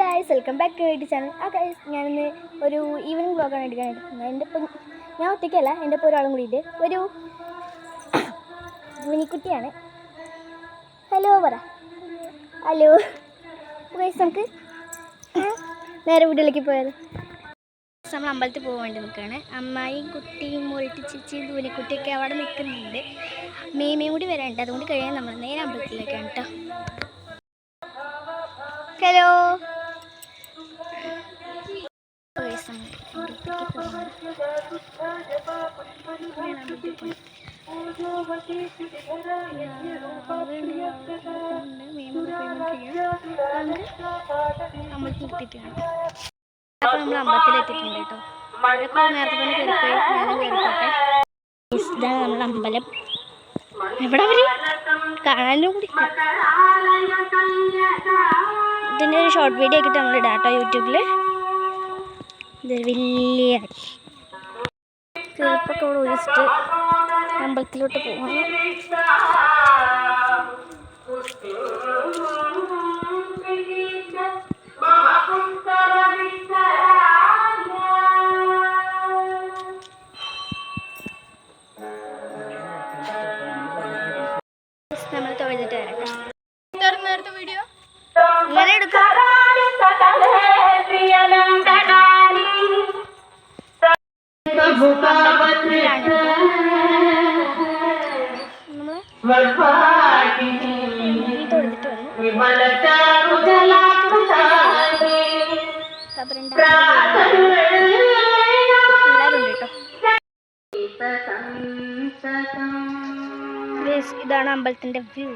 Guys, welcome back to YouTube channel. Guys, ഞാനിന്ന് ഒരു evening വ്ളോഗാണ് എടുക്കാനായിട്ട്. എൻ്റെ ഇപ്പം ഞാൻ ഒറ്റയ്ക്കല്ല, എൻ്റെ ഇപ്പോൾ ഒരാളും കൂടിയിട്ട് ഒരു മിനിക്കുട്ടിയാണ്. ഹലോ പറ. ഹലോ ഗൈസ്, നമുക്ക് നേരെ വീട്ടിലേക്ക് പോയാൽ നമ്മൾ അമ്പലത്തിൽ പോകാൻ വേണ്ടി നിൽക്കുകയാണ്. അമ്മായിയും കുട്ടിയും മോളിട്ട് ചേച്ചിയും ധൂനിക്കുട്ടിയൊക്കെ അവിടെ നിൽക്കുന്നുണ്ട്. മേമയും കൂടി വരാനുണ്ട്. അതുകൊണ്ട് കഴിയാൻ നമ്മൾ നേരെ അമ്പലത്തിലേക്കാണ് കേട്ടോ. ഹലോ അമ്പലത്തിൽ എത്തിയിട്ടാണ്. അപ്പോൾ നമ്മൾ അമ്പലത്തിലെത്തിയിട്ടുണ്ട് കേട്ടോ. മഴക്കോ നേരത്തെ തന്നെ കയറിപ്പോയി, ഞാനും കയറിപ്പോട്ടെ. ഇതാണ് നമ്മുടെ അമ്പലം. എവിടെ അവർ കാണാനും കൂടി. ഇതിൻ്റെ ഒരു ഷോർട്ട് വീഡിയോ ആക്കിയിട്ട് നമ്മൾ ഇടാം കേട്ടോ യൂട്യൂബിൽ. ഇതൊരു വലിയ ചെറുപ്പൊക്കെ അവിടെ ഒഴിച്ചിട്ട് അമ്പലത്തിലോട്ട് പോകണം. നമ്മൾ തൊഴുതിട്ട് വരാം. നേരത്തെ വീഡിയോ ഇങ്ങനെ എടുക്കാം. തൊഴുതിട്ട് ഇതാണ് അമ്പലത്തിന്റെ വ്യൂ.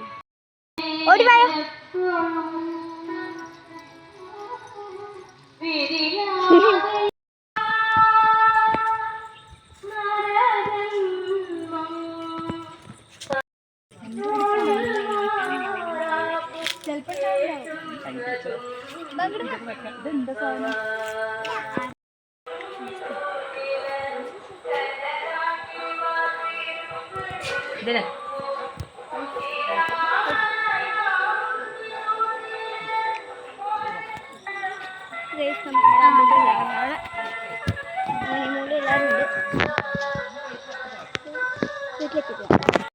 ഓടി വായോ.